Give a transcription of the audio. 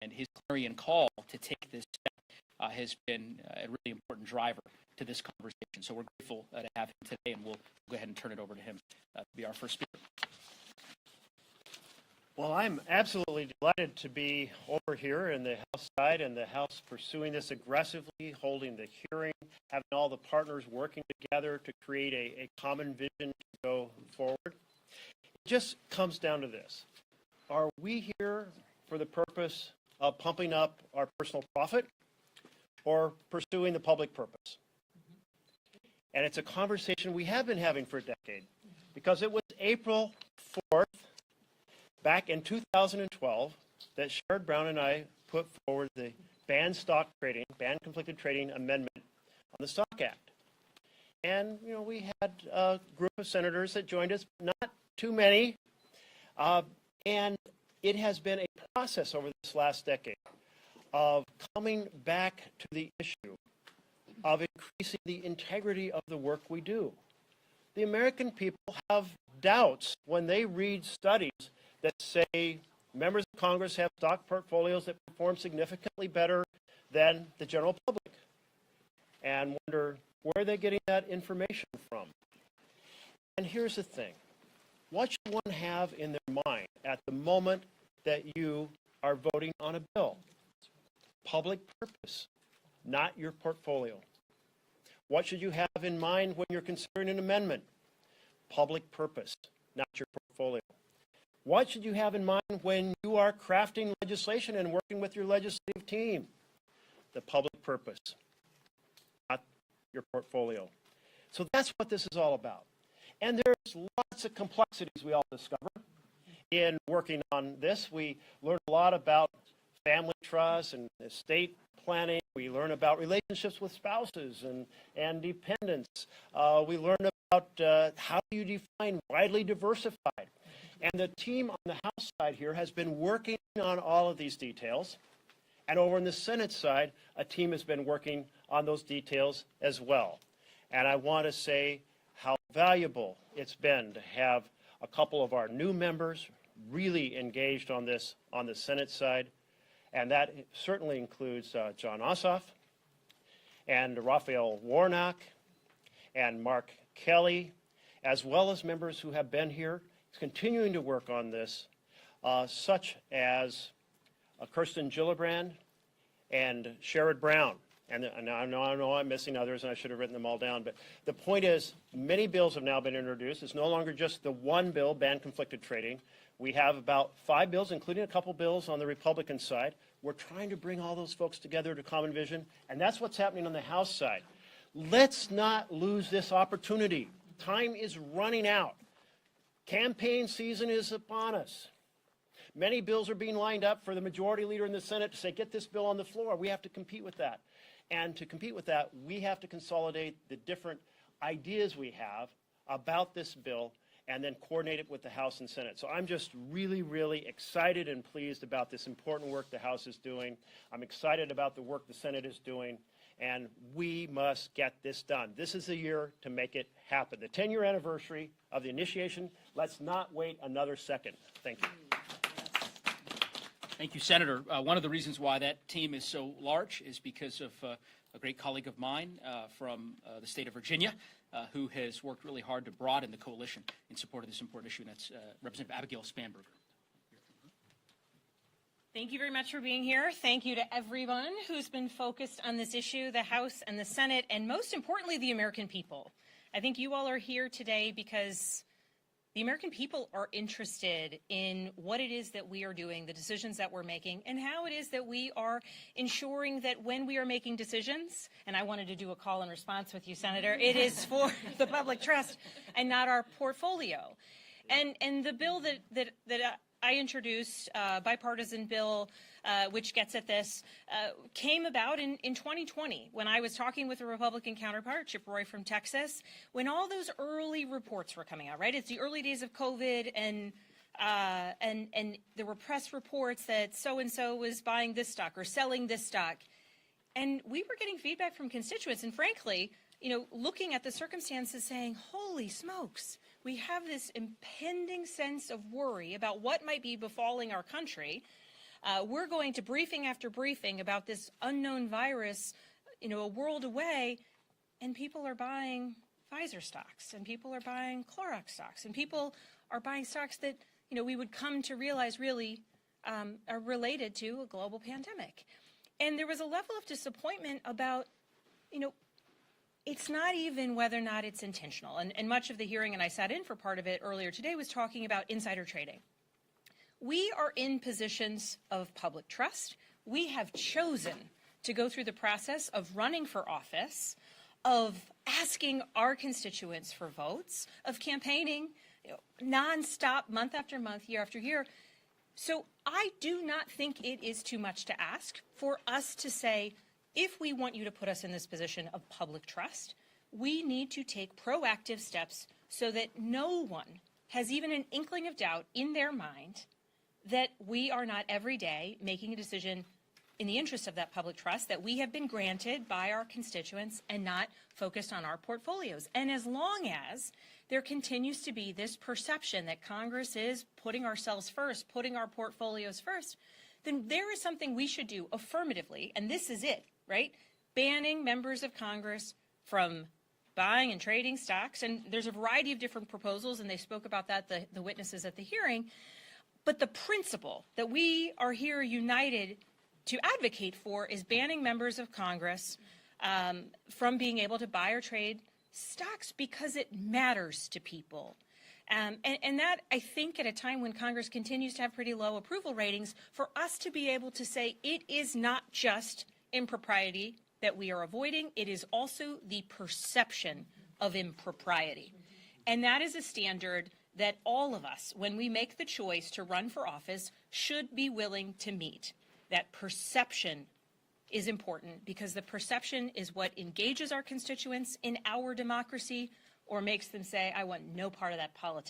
and his clarion call to take this step has been a really important driver to this conversation. So we're grateful to have him today, and we'll go ahead and turn it over to him to be our first speaker. Well, I'm absolutely delighted to be over here in the House side and the House pursuing this aggressively, holding the hearing, having all the partners working together to create a common vision to go forward. It just comes down to this. Are we here for the purpose of pumping up our personal profit or pursuing the public purpose? And it's a conversation we have been having for a decade, because it was April 4th, back in 2012, that Sherrod Brown and I put forward the ban conflicted trading amendment on the Stock Act. And, you know, we had a group of senators that joined us, not too many. And it has been a process over this last decade of coming back to the issue of increasing the integrity of the work we do. The American people have doubts when they read studies that say members of Congress have stock portfolios that perform significantly better than the general public, and wonder where they're getting that information from. And here's the thing. What should one have in their mind at the moment that you are voting on a bill? Public purpose, not your portfolio. What should you have in mind when you're considering an amendment? Public purpose, not your portfolio. What should you have in mind when you are crafting legislation and working with your legislative team? The public purpose, not your portfolio. So that's what this is all about. And there's lots of complexities we all discover in working on this. We learn a lot about family trust and estate planning. We learn about relationships with spouses and dependents. We learn about how you define widely diversified. And the team on the House side here has been working on all of these details. And over on the Senate side, a team has been working on those details as well. And I want to say how valuable it's been to have a couple of our new members really engaged on this on the Senate side. And that certainly includes John Ossoff and Raphael Warnock and Mark Kelly, as well as members who have been here continuing to work on this, such as Kirsten Gillibrand and Sherrod Brown. And I know I'm missing others, and I should have written them all down. But the point is, many bills have now been introduced. It's no longer just the one bill, ban conflicted trading. We have about 5 bills, including a couple bills on the Republican side. We're trying to bring all those folks together to common vision, and that's what's happening on the House side. Let's not lose this opportunity. Time is running out. Campaign season is upon us. Many bills are being lined up for the majority leader in the Senate to say, get this bill on the floor. We have to compete with that. And to compete with that, we have to consolidate the different ideas we have about this bill and then coordinate it with the House and Senate. So I'm just really, really excited and pleased about this important work the House is doing. I'm excited about the work the Senate is doing. And we must get this done. This is the year to make it happen. The 10-year anniversary of the initiation. Let's not wait another second. Thank you. Thank you, Senator. One of the reasons why that team is so large is because of a great colleague of mine from the state of Virginia who has worked really hard to broaden the coalition in support of this important issue, and that's Representative Abigail Spanberger. Thank you very much for being here. Thank you to everyone who's been focused on this issue, the House and the Senate, and most importantly, the American people. I think you all are here today because the American people are interested in what it is that we are doing, the decisions that we're making, and how it is that we are ensuring that when we are making decisions, and I wanted to do a call and response with you, Senator, it is for the public trust and not our portfolio. And the bill that I introduced, bipartisan bill, which gets at this, came about in 2020 when I was talking with a Republican counterpart, Chip Roy from Texas, when all those early reports were coming out, right? It's the early days of COVID, and there were press reports that so-and-so was buying this stock or selling this stock. And we were getting feedback from constituents, and frankly, you know, looking at the circumstances saying, holy smokes, we have this impending sense of worry about what might be befalling our country. We're going to briefing after briefing about this unknown virus, a world away, and people are buying Pfizer stocks, and people are buying Clorox stocks, and people are buying stocks that, we would come to realize really are related to a global pandemic. And there was a level of disappointment about, it's not even whether or not it's intentional. And much of the hearing, and I sat in for part of it earlier today, was talking about insider trading. We are in positions of public trust. We have chosen to go through the process of running for office, of asking our constituents for votes, of campaigning nonstop, month after month, year after year. So I do not think it is too much to ask for us to say, if we want you to put us in this position of public trust, we need to take proactive steps so that no one has even an inkling of doubt in their mind that we are not every day making a decision in the interest of that public trust that we have been granted by our constituents and not focused on our portfolios. And as long as there continues to be this perception that Congress is putting ourselves first, putting our portfolios first, then there is something we should do affirmatively, and this is it, right? Banning members of Congress from buying and trading stocks. And there's a variety of different proposals, and they spoke about that, the witnesses at the hearing. But the principle that we are here united to advocate for is banning members of Congress from being able to buy or trade stocks because it matters to people. And that, I think, at a time when Congress continues to have pretty low approval ratings, for us to be able to say it is not just impropriety that we are avoiding, it is also the perception of impropriety. And that is a standard that all of us, when we make the choice to run for office, should be willing to meet. That perception is important because the perception is what engages our constituents in our democracy or makes them say, I want no part of that politics.